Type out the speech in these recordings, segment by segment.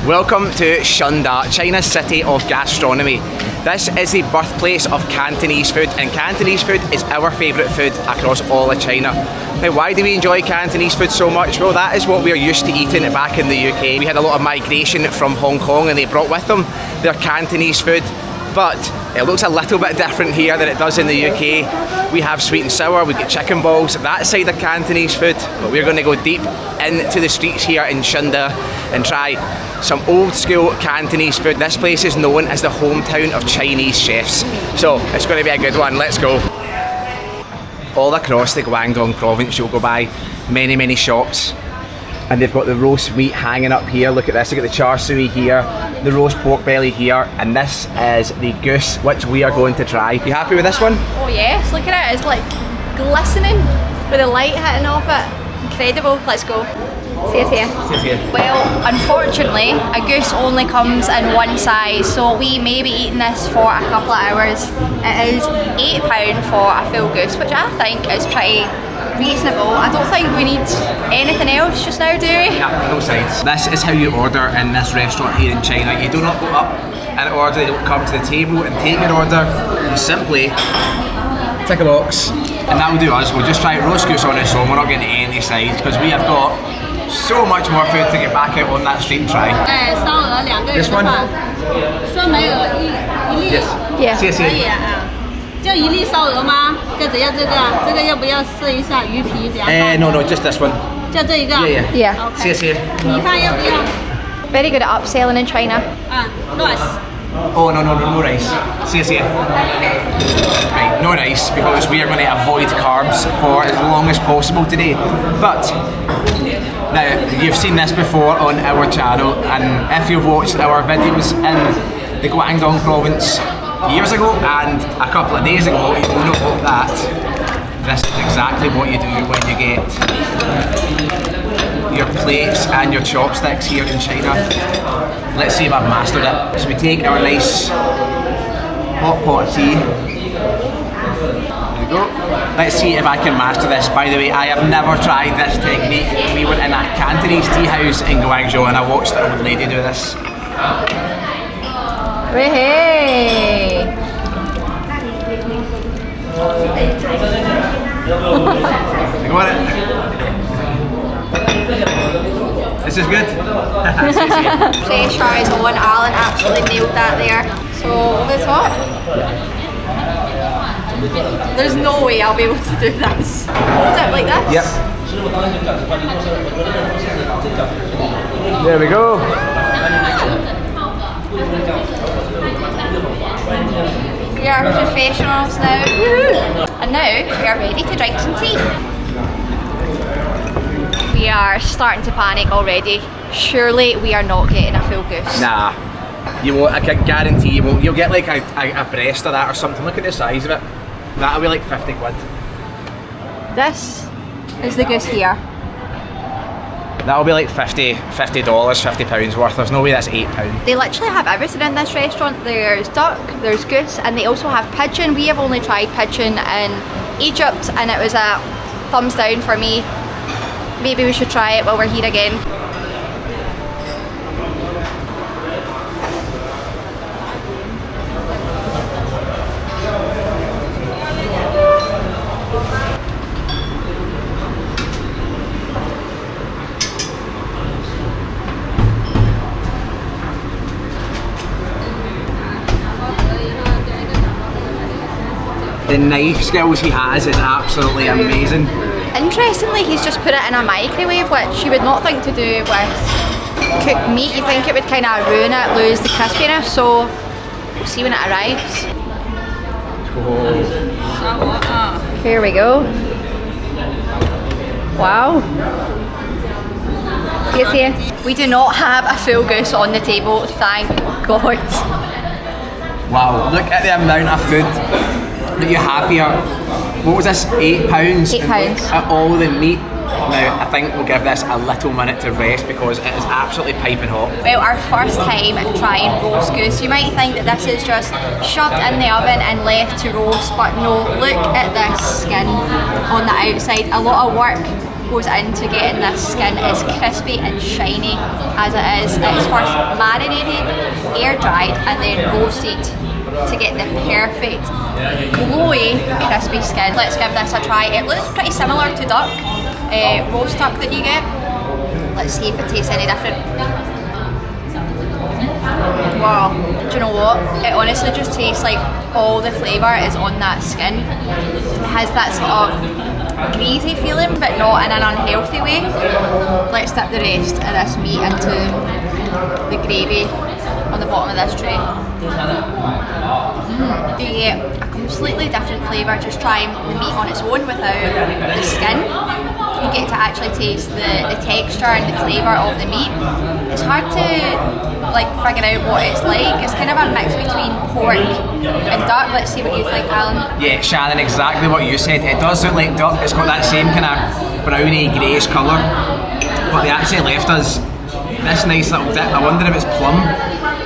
Welcome to Shunde, China's City of Gastronomy. This is the birthplace of Cantonese food, and Cantonese food is our favourite food across all of China. Now, why do we enjoy Cantonese food so much? Well, that is what we're used to eating back in the UK. We had a lot of migration from Hong Kong and they brought with them their Cantonese food. But it looks a little bit different here than it does in the UK. We have sweet and sour, we've got chicken balls, that side of Cantonese food. But we're going to go deep into the streets here in Shunde and try some old school Cantonese food. This place is known as the hometown of Chinese chefs. So it's going to be a good one, let's go. All across the Guangdong Province you'll go by many shops. And they've got the roast meat hanging up here. Look at this, look at the char siu here, the roast pork belly here, and this is the goose, which we are going to try. You happy with this one? Oh yes, look at it, it's like glistening with the light hitting off it. Incredible, let's go. See you here. Well, unfortunately, a goose only comes in one size, so we may be eating this for a couple of hours. It is £8 for a full goose, which I think is pretty reasonable. I don't think we need anything else just now, do we? Yeah, no sides. This is how you order in this restaurant here in China. You do not go up and order, you don't come to the table and take your order. You simply tick a box, and that will do us. We'll just try roast goose on its own. We're not getting any sides because we have got so much more food to get back out on that street and try. This one? Yes. Yeah. 谢谢。就一粒烧鹅吗？跟着要这个，这个要不要试一下鱼皮比较大？ No, just this one. 就这一个。Yeah. 谢谢。你看要不要？ Very good at upselling in China. Rice. Oh, no rice. 谢谢. Right, no rice, because we are going to avoid carbs for as long as possible today. But now, you've seen this before on our channel, and if you've watched our videos in the Guangdong Province years ago and a couple of days ago, you will know that this is exactly what you do when you get your plates and your chopsticks here in China. Let's see if I've mastered it. So we take our nice hot pot of tea. There we go. Let's see if I can master this. By the way, I have never tried this technique. We were in a Cantonese tea house in Guangzhou and I watched an old lady do this. Hey! You got it? This is good. Pressure is on. Alan absolutely nailed that there. So over the top. There's no way I'll be able to do this. Hold it like this. Yep. There we go. We are professionals now. Woohoo! And now we are ready to drink some tea. We are starting to panic already. Surely we are not getting a full goose. Nah, you won't. I can guarantee you won't. You'll get like a breast of that or something. Look at the size of it. That'll be like 50 quid. This is the goose here. That'll be like $50, £50 worth. There's no way that's £8. They literally have everything in this restaurant. There's duck, there's goose, and they also have pigeon. We have only tried pigeon in Egypt and it was a thumbs down for me. Maybe we should try it while we're here again. The knife skills he has is absolutely amazing. Interestingly, he's just put it in a microwave, which you would not think to do with cooked meat. You think it would kind of ruin it, lose the crispiness, so we'll see when it arrives. Oh. Here we go. Wow. See. We do not have a full goose on the table, thank God. Wow, look at the amount of food that you have here. What was this, £8? £8. At all the meat. Now, I think we'll give this a little minute to rest because it is absolutely piping hot. Well, our first time trying roast goose. You might think that this is just shoved in the oven and left to roast, but no, look at this skin on the outside. A lot of work goes into getting this skin is crispy and shiny as it is. It's first marinated, air dried and then roasted to get the perfect glowy crispy skin. Let's give this a try. It looks pretty similar to duck, roast duck that you get. Let's see if it tastes any different. Wow, do you know what? It honestly just tastes like all the flavour is on that skin. It has that sort of greasy feeling, but not in an unhealthy way. Let's dip the rest of this meat into the gravy on the bottom of this tray. You get a completely different flavour just trying the meat on its own without the skin. You get to actually taste the texture and the flavour of the meat. It's hard to like figure out what it's like. It's kind of a mix between pork and duck. Let's see what you think, Alan. Yeah, Shannon, exactly what you said. It does look like duck. It's got that same kind of browny, greyish colour. But they actually left us this nice little dip. I wonder if it's plum.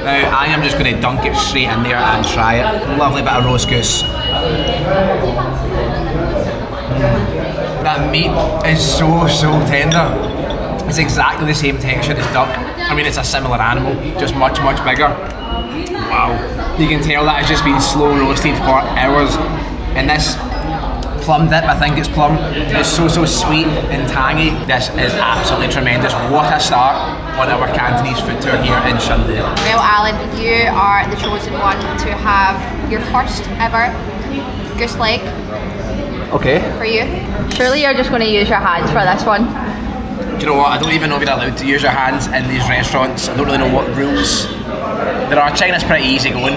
Now, I am just going to dunk it straight in there and try it. Lovely bit of roast goose. That meat is so tender. It's exactly the same texture as duck. I mean, it's a similar animal, just much bigger. Wow. You can tell that it's just been slow roasted for hours. And this plum dip, I think it's plum, is so sweet and tangy. This is absolutely tremendous. What a start on our Cantonese food tour here in Shunde. Well, Alan, you are the chosen one to have your first ever goose leg. Okay. For you. Surely you're just going to use your hands for this one. Do you know what? I don't even know if you're allowed to use your hands in these restaurants. I don't really know what rules there are. China's pretty easy going.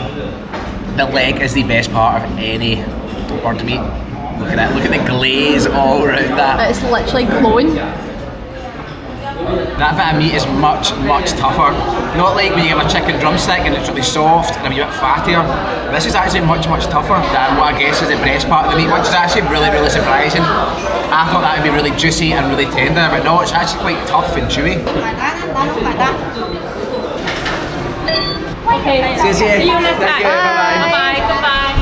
The leg is the best part of any bird meat. Look at that. Look at the glaze all around that. It's literally glowing. That bit of meat is much tougher. Not like when you have a chicken drumstick and it's really soft and a wee bit fattier. This is actually much tougher than what I guess is the breast part of the meat, which is actually really surprising. I thought that would be really juicy and really tender, but no, it's actually quite tough and chewy. See you next time. Bye. Goodbye.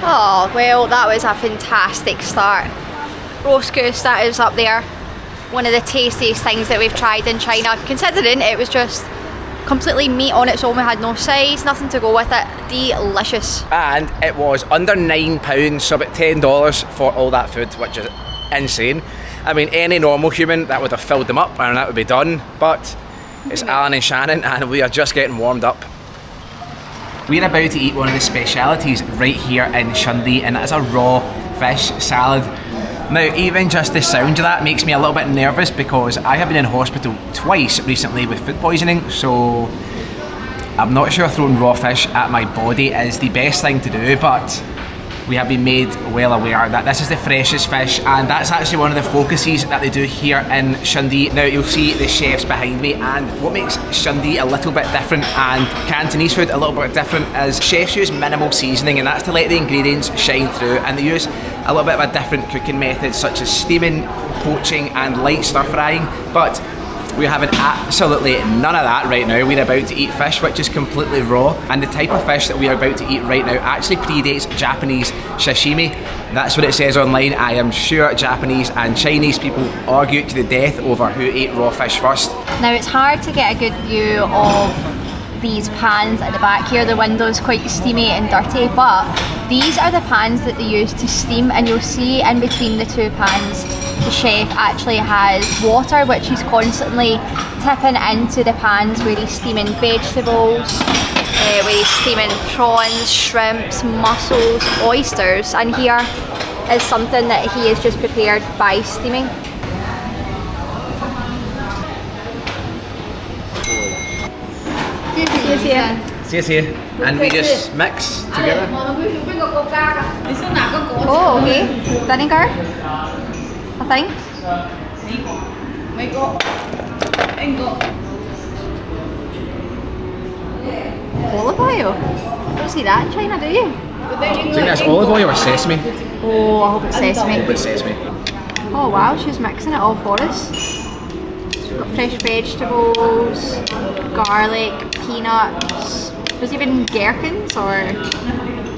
Oh, well, that was a fantastic start. Roast goose, that is up there. One of the tastiest things that we've tried in China, considering it was just completely meat on its own. We had no sides, nothing to go with it. Delicious. And it was under £9, so about $10 for all that food, which is insane. I mean, any normal human, that would have filled them up and that would be done, but it's Alan and Shannon and we are just getting warmed up. We're about to eat one of the specialities right here in Shunde, and it's a raw fish salad. Now, even just the sound of that makes me a little bit nervous because I have been in hospital twice recently with food poisoning, so I'm not sure throwing raw fish at my body is the best thing to do, but we have been made well aware that this is the freshest fish, and that's actually one of the focuses that they do here in Shunde. Now, you'll see the chefs behind me, and what makes Shunde a little bit different and Cantonese food a little bit different is chefs use minimal seasoning, and that's to let the ingredients shine through, and they use a little bit of a different cooking methods such as steaming, poaching and light stir frying, but we're having absolutely none of that right now. We're about to eat fish which is completely raw, and the type of fish that we are about to eat right now actually predates Japanese sashimi. That's what it says online. I am sure Japanese and Chinese people argue to the death over who ate raw fish first. Now, it's hard to get a good view of these pans at the back here. The window's quite steamy and dirty, but these are the pans that they use to steam, and you'll see in between the two pans the chef actually has water which he's constantly tipping into the pans where he's steaming vegetables, where he's steaming prawns, shrimps, mussels, oysters, and here is something that he has just prepared by steaming. And we just mix together. Oh, okay. Vinegar, I think. Olive oil. Don't see that in China, do you? Do you think that's olive oil or sesame? Oh, I hope it's sesame. I hope it's sesame. Oh wow, she's mixing it all for us. We've got fresh vegetables, garlic, peanuts. There's even gherkins or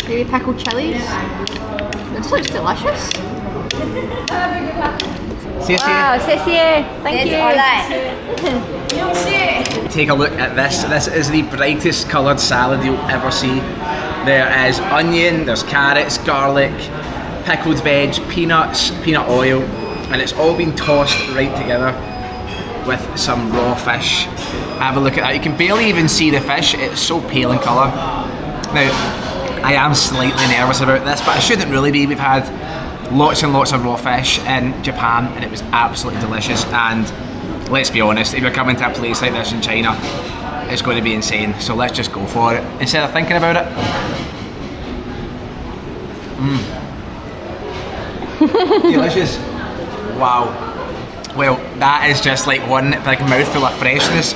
maybe pickled chilies. This looks delicious. Wow, 谢谢. Thank you. Take a look at this. This is the brightest coloured salad you'll ever see. There is onion, there's carrots, garlic, pickled veg, peanuts, peanut oil, and it's all been tossed right together with some raw fish. Have a look at that. You can barely even see the fish. It's so pale in colour. Now, I am slightly nervous about this, but I shouldn't really be. We've had lots and lots of raw fish in Japan, and it was absolutely delicious. And let's be honest, if you're coming to a place like this in China, it's going to be insane. So let's just go for it instead of thinking about it. Delicious. Wow. Well, that is just like one like mouthful of freshness.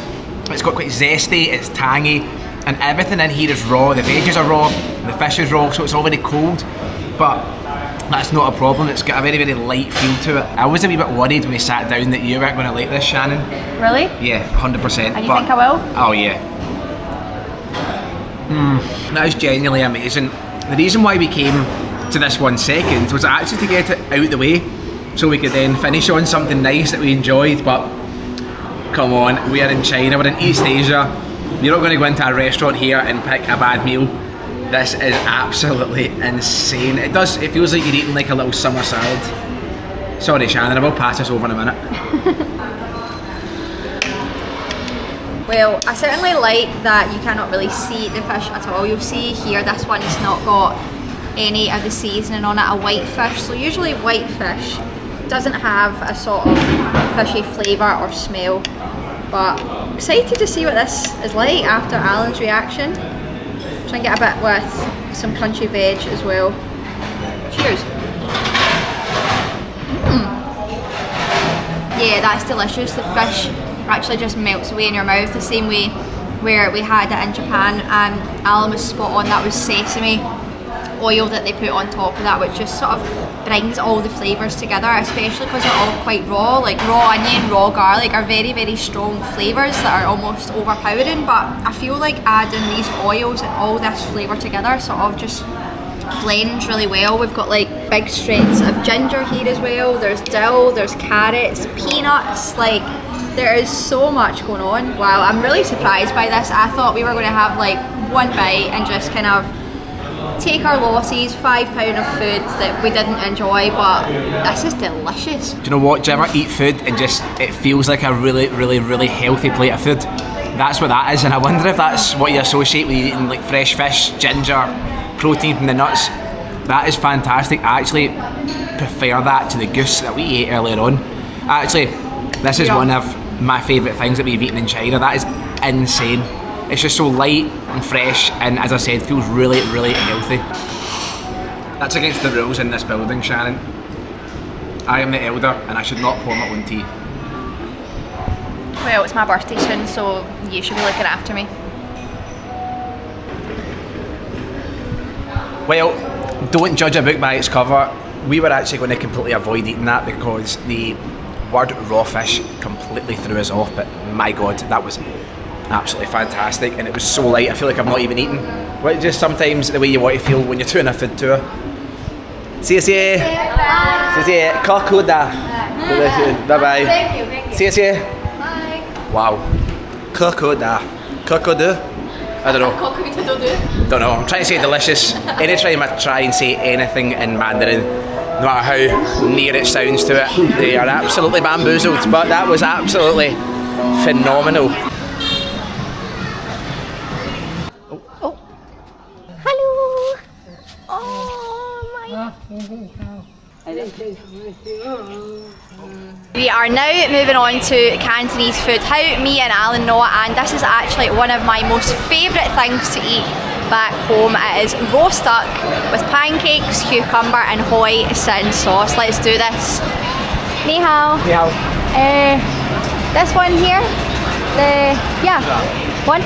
It's got quite zesty, it's tangy, and everything in here is raw. The veggies are raw, the fish is raw, so it's already cold, but that's not a problem. It's got a very, very light feel to it. I was a wee bit worried when we sat down that you weren't going to like this, Shannon. Really? Yeah, 100%. And you think I will? Oh yeah. That is genuinely amazing. The reason why we came to this 1 second was actually to get it out the way so we could then finish on something nice that we enjoyed, but come on, we are in China, we're in East Asia. You're not going to go into a restaurant here and pick a bad meal. This is absolutely insane. It feels like you're eating like a little summer salad. Sorry Shannon, I will pass this over in a minute. Well, I certainly like that you cannot really see the fish at all. You'll see here this one's not got any of the seasoning on it, a white fish. So usually white fish doesn't have a sort of fishy flavour or smell. But excited to see what this is like after Alan's reaction. Try and get a bit with some crunchy veg as well. Cheers. Yeah, that's delicious. The fish actually just melts away in your mouth the same way where we had it in Japan, and Alan was spot on. That was sesame oil that they put on top of that, which just sort of brings all the flavours together, especially because they're all quite raw. Like raw onion, raw garlic are very, very strong flavours that are almost overpowering, but I feel like adding these oils and all this flavour together sort of just blends really well. We've got like big shreds of ginger here as well, there's dill, there's carrots, peanuts, like there is so much going on. Wow, I'm really surprised by this. I thought we were going to have like one bite and just kind of take our losses, £5 of food that we didn't enjoy, but this is delicious. Do you know what? Do you ever eat food and just it feels like a really, really, really healthy plate of food? That's what that is, and I wonder if that's what you associate with eating like fresh fish, ginger, protein from the nuts. That is fantastic. I actually prefer that to the goose that we ate earlier on. Actually, this is one of my favourite things that we've eaten in China. That is insane. It's just so light and fresh, and as I said, feels really, really healthy. That's against the rules in this building, Shannon. I am the elder, and I should not pour my own tea. Well, it's my birthday soon, so you should be looking after me. Well, don't judge a book by its cover. We were actually going to completely avoid eating that because the word raw fish completely threw us off, but my God, that was absolutely fantastic, and it was so light I feel like I've not even eaten. Well, just sometimes the way you want to feel when you're doing a food tour. See you. Kokuda. Bye bye. Thank you. See you. Bye. Wow. Kokuda. Kokudu? I don't know. Don't know. I'm trying to say delicious. Anytime I try and say anything in Mandarin, no matter how near it sounds to it, they are absolutely bamboozled. But that was absolutely phenomenal. We are now moving on to Cantonese food, how me and Alan know it, and this is actually one of my most favourite things to eat back home. It is roast duck with pancakes, cucumber and hoisin sauce. Let's do this. Ni hao. Ni hao. This one here, one.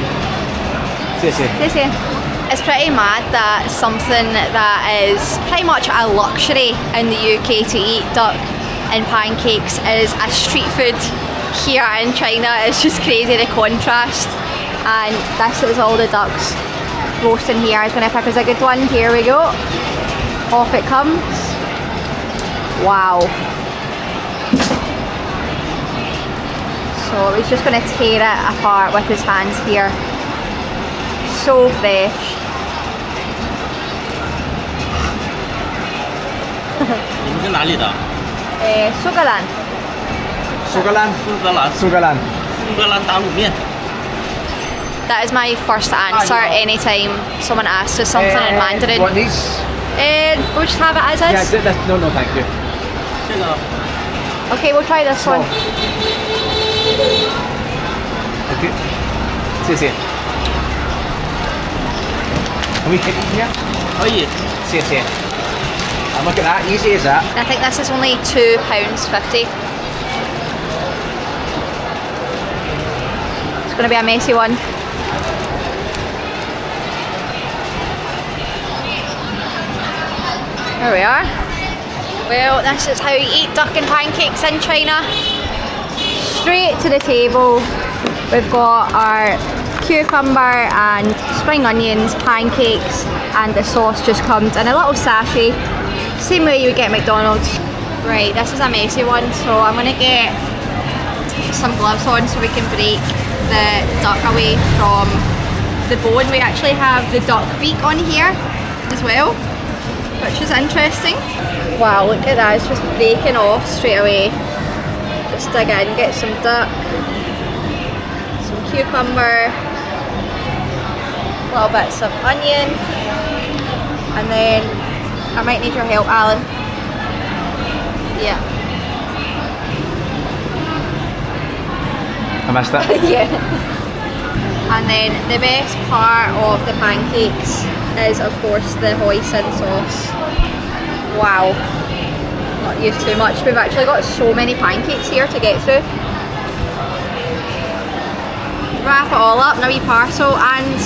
It's pretty mad that something that is pretty much a luxury in the UK to eat duck and pancakes is a street food here in China. It's just crazy, the contrast. And this is all the ducks roasting here. I was going to pick us a good one. Here we go. Off it comes. Wow. So he's just going to tear it apart with his hands here. So fresh. 你们是哪里的？苏格兰。苏格兰，苏格兰。苏格兰。苏格兰打卤面。 That is my first answer anytime someone asks us something in Mandarin. What these? We'll just have it as is. Yeah, no, no, thank you. 这个 Okay, we'll try this one. Okay. 谢谢。Can we take it here? 可以。谢谢。And look at that, easy as that. I think this is only £2.50. It's going to be a messy one. There we are. Well, this is how you eat duck and pancakes in China. Straight to the table. We've got our cucumber and spring onions, pancakes, and the sauce just comes in a little sachet. Same way you would get at McDonald's. Right, this is a messy one, so I'm going to get some gloves on so we can break the duck away from the bone. We actually have the duck beak on here as well, which is interesting. Wow, look at that, it's just breaking off straight away. Just dig in, get some duck, some cucumber, little bits of onion, and then I might need your help, Alan. Yeah. I missed it. Yeah. And then the best part of the pancakes is of course the hoisin sauce. Wow. Not used too much. We've actually got so many pancakes here to get through. Wrap it all up in a wee parcel, and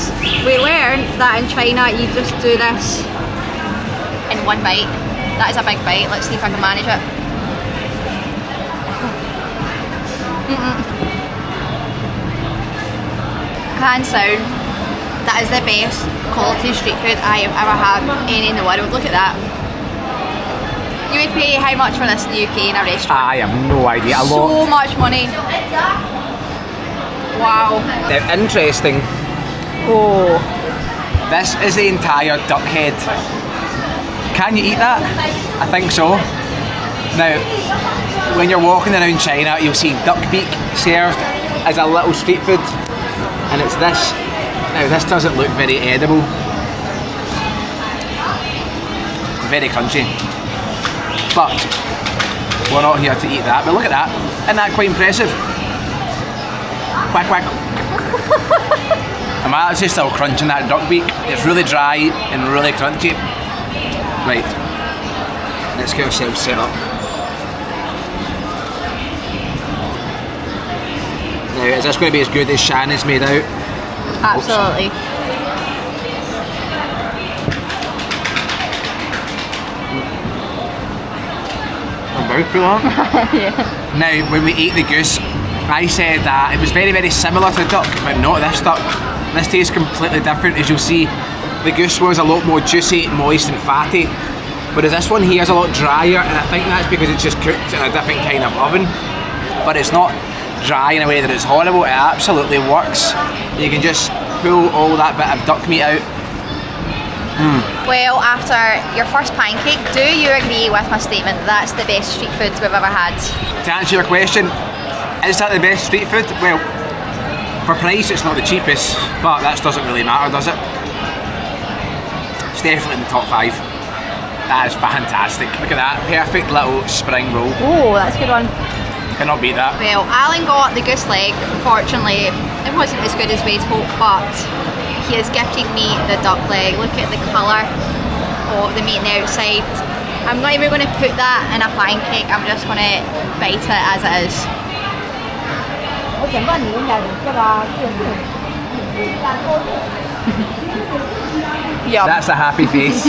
we learned that in China you just do this in one bite. That is a big bite. Let's see if I can manage it. Hands down, that is the best quality street food I have ever had any in the world. Look at that. You would pay how much for this in the UK in a restaurant? I have no idea. A So lot. much money. Wow. Now, interesting. Oh. This is the entire duck head. Can you eat that? I think so. Now, when you're walking around China, you'll see duck beak served as a little street food, and it's this. Now, this doesn't look very edible. Very crunchy. But we're not here to eat that. But look at that. Isn't that quite impressive? Quack quack. I'm actually still crunching that duck beak. It's really dry and really crunchy. Right, let's get ourselves set up. Now, is this going to be as good as Shannon's made out? Absolutely. I'm mouthful on. Yeah. Now, when we ate the goose, I said that it was very, very similar to duck, but not this duck. This tastes completely different. As you'll see, the goose was a lot more juicy, moist and fatty, whereas this one here is a lot drier, and I think that's because it's just cooked in a different kind of oven. But it's not dry in a way that it's horrible. It absolutely works. You can just pull all that bit of duck meat out. Well, after your first pancake, do you agree with my statement that that's the best street food we've ever had? To answer your question, is that the best street food? Well, for price it's not the cheapest, but that doesn't really matter, does it? It's definitely in the top 5. That is fantastic. Look at that, perfect little spring roll. Oh, that's a good one. Cannot beat that. Well, Alan got the goose leg. Unfortunately, it wasn't as good as we'd hoped, but he is gifting me the duck leg. Look at the colour of the meat on the outside. I'm not even going to put that in a pancake, I'm just going to bite it as it is. Yum. That's a happy face.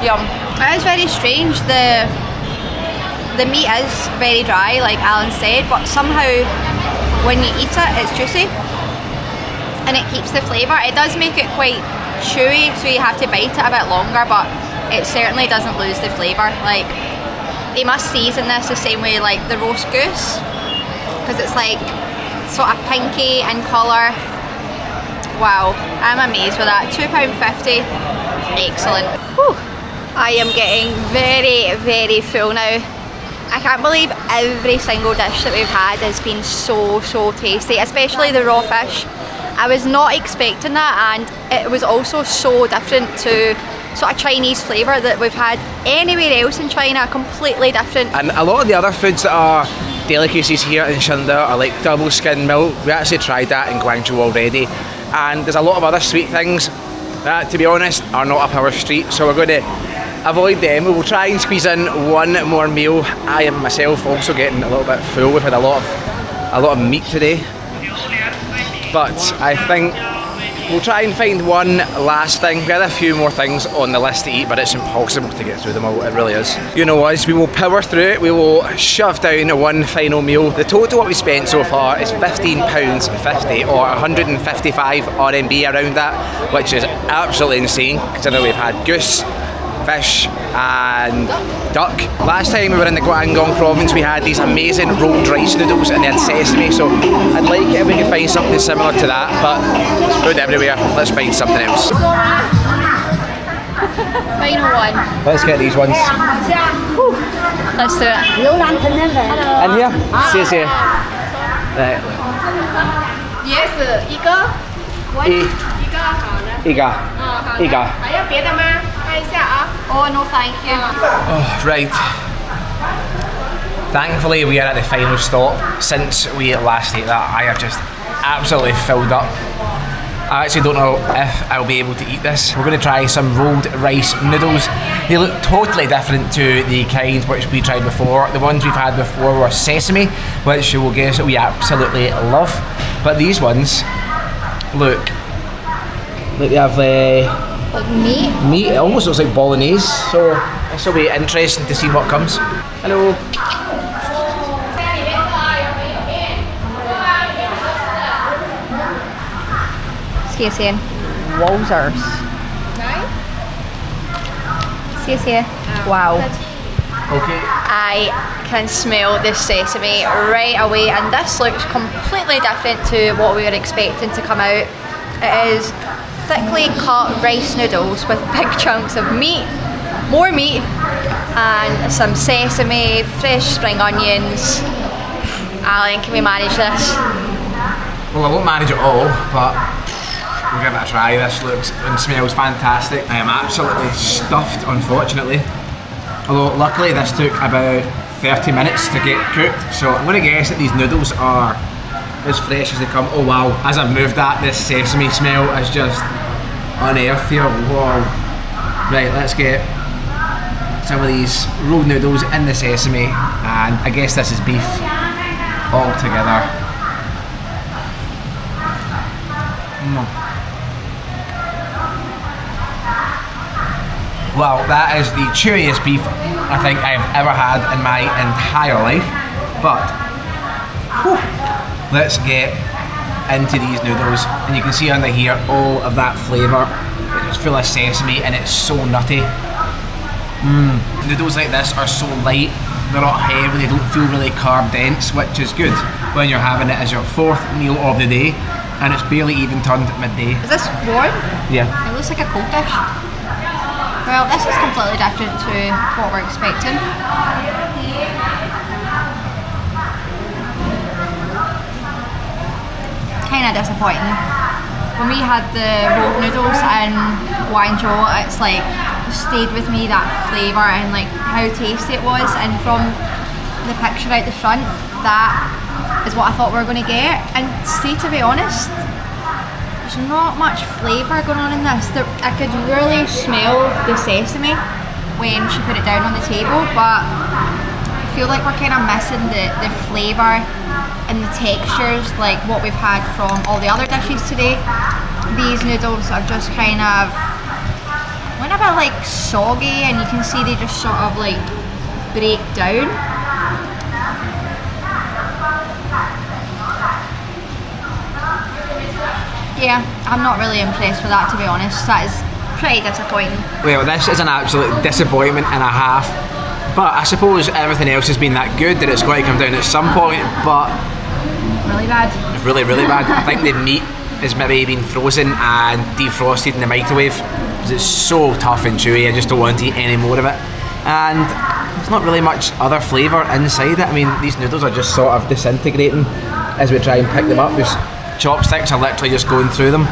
Yum. It is very strange. The meat is very dry, like Alan said, but somehow when you eat it, it's juicy and it keeps the flavour. It does make it quite chewy, so you have to bite it a bit longer, but it certainly doesn't lose the flavour. Like, they must season this the same way like the roast goose, because it's like sort of pinky in colour. Wow, I'm amazed with that. £2.50, excellent. Whew. I am getting very, very full now. I can't believe every single dish that we've had has been so tasty, especially the raw fish. I was not expecting that, and it was also so different to sort of Chinese flavour that we've had anywhere else in China, completely different. And a lot of the other foods that are delicacies here in Shunde are like double skin milk. We actually tried that in Guangzhou already, and there's a lot of other sweet things that, to be honest, are not up our street, so we're going to avoid them. We will try and squeeze in one more meal. I am myself also getting a little bit full. We've had a lot of meat today, but I think we'll try and find one last thing. We had a few more things on the list to eat, but it's impossible to get through them all, it really is. You know us, we will power through it, we will shove down one final meal. The total what we spent so far is £15.50 or 155 RMB around that, which is absolutely insane considering we've had goose, fish and duck. Last time we were in the Guangdong Province we had these amazing rolled rice noodles and they had sesame, so I'd like it if we could find something similar to that, but there's food everywhere. Let's find something else. Final one. Let's get these ones. Let's do it. In here? See here. Right. Yes, 一个 one 一个好的。一个一个还要别的吗？看一下啊。 Oh no, thank you. Oh, right. Thankfully we are at the final stop. Since we last ate that, I have just absolutely filled up. I actually don't know if I'll be able to eat this. We're going to try some rolled rice noodles. They look totally different to the kinds which we tried before. The ones we've had before were sesame, which you will guess that we absolutely love. But these ones look like they have Like meat. it almost looks like bolognese, so this will be interesting to see what comes. Hello. Excuse me. Wowzers. Excuse me. Wow. Okay. I can smell the sesame right away, and this looks completely different to what we were expecting to come out. It is thickly cut rice noodles with big chunks of meat, more meat, and some sesame, fresh spring onions. Alan, can we manage this? Well, I won't manage it all, but we'll give it a try. This looks and smells fantastic. I am absolutely stuffed, unfortunately. Although, luckily, this took about 30 minutes to get cooked, so I'm going to guess that these noodles are as fresh as they come. Oh wow, as I've moved that, this sesame smell is just unearthed here. Whoa. Right, let's get some of these rolled noodles in the sesame, and I guess this is beef all together. Well, that is the chewiest beef I think I've ever had in my entire life, but whew, let's get into these noodles, and you can see under here all of that flavour. It's full of sesame and it's so nutty. Noodles like this are so light, they're not heavy, they don't feel really carb dense, which is good when you're having it as your fourth meal of the day, and it's barely even turned midday. Is this warm? Yeah. It looks like a cold dish. Well, this is completely different to what we're expecting. Kind of disappointing. When we had the rolled noodles in Guangzhou, it's like stayed with me, that flavour and like how tasty it was, and from the picture out the front, that is what I thought we were going to get. And to be honest, there's not much flavour going on in this. I could really smell the sesame when she put it down on the table, but I feel like we're kind of missing the flavour and the textures like what we've had from all the other dishes today. These noodles are just kind of went a bit like soggy, and you can see they just sort of like break down. Yeah, I'm not really impressed with that, to be honest. That is pretty disappointing. Well, this is an absolute disappointment and a half. But I suppose everything else has been that good that it's going to come down at some point, but Really bad. really, really bad. I think the meat has maybe been frozen and defrosted in the microwave because it's so tough and chewy. I just don't want to eat any more of it. And there's not really much other flavour inside it. I mean, these noodles are just sort of disintegrating as we try and pick them up. Just chopsticks are literally just going through them.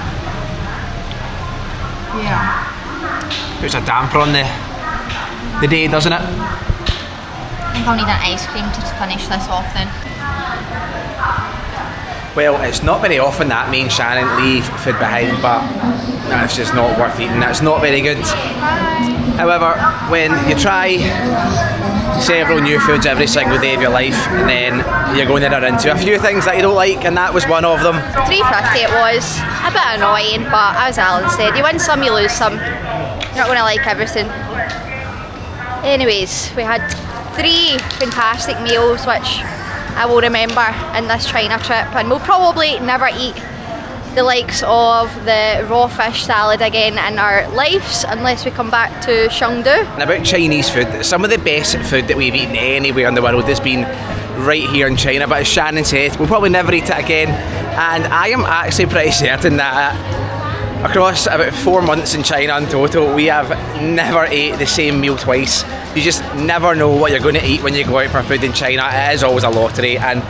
Yeah. Puts a damper on the day, doesn't it? I think I'll need an ice cream to finish this off then. Well, it's not very often that me and Shannon leave food behind, but that's just not worth eating. That's not very good. However, when you try several new foods every single day of your life, and then you're going to run into a few things that you don't like, and that was one of them. $3.50 it was. A bit annoying, but as Alan said, you win some, you lose some. You're not going to like everything. Anyways, we had 3 fantastic meals, which I will remember in this China trip, and we'll probably never eat the likes of the raw fish salad again in our lives unless we come back to Shunde. And about Chinese food, some of the best food that we've eaten anywhere in the world has been right here in China, but as Shannon said, we'll probably never eat it again. And I am actually pretty certain that across about 4 months in China in total, we have never ate the same meal twice. You just never know what you're going to eat when you go out for food in China. It is always a lottery, and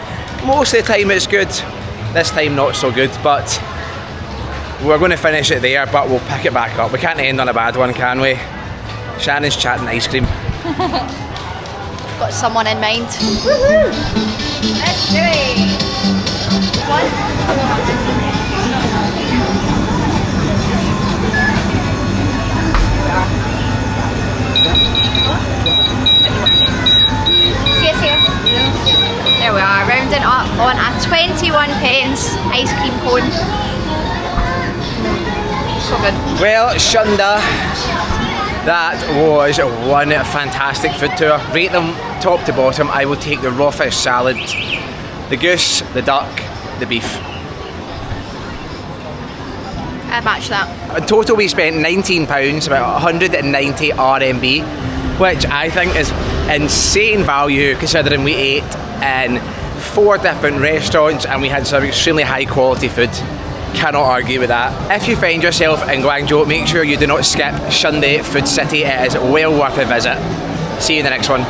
most of the time it's good. This time not so good, but we're going to finish it there, but we'll pick it back up. We can't end on a bad one, can we? Shannon's chatting ice cream. Got someone in mind. Woohoo! Let's do it! There we are, rounding up on a 21 pence ice cream cone. So good. Well, Shunde, that was one fantastic food tour. Rate them top to bottom. I will take the raw fish salad, the goose, the duck, the beef. I'd match that. In total we spent £19, about 190 RMB, which I think is insane value considering we ate in 4 different restaurants and we had some extremely high quality food. Cannot argue with that. If you find yourself in Guangzhou, make sure you do not skip Shunde Food City. It is well worth a visit. See you in the next one.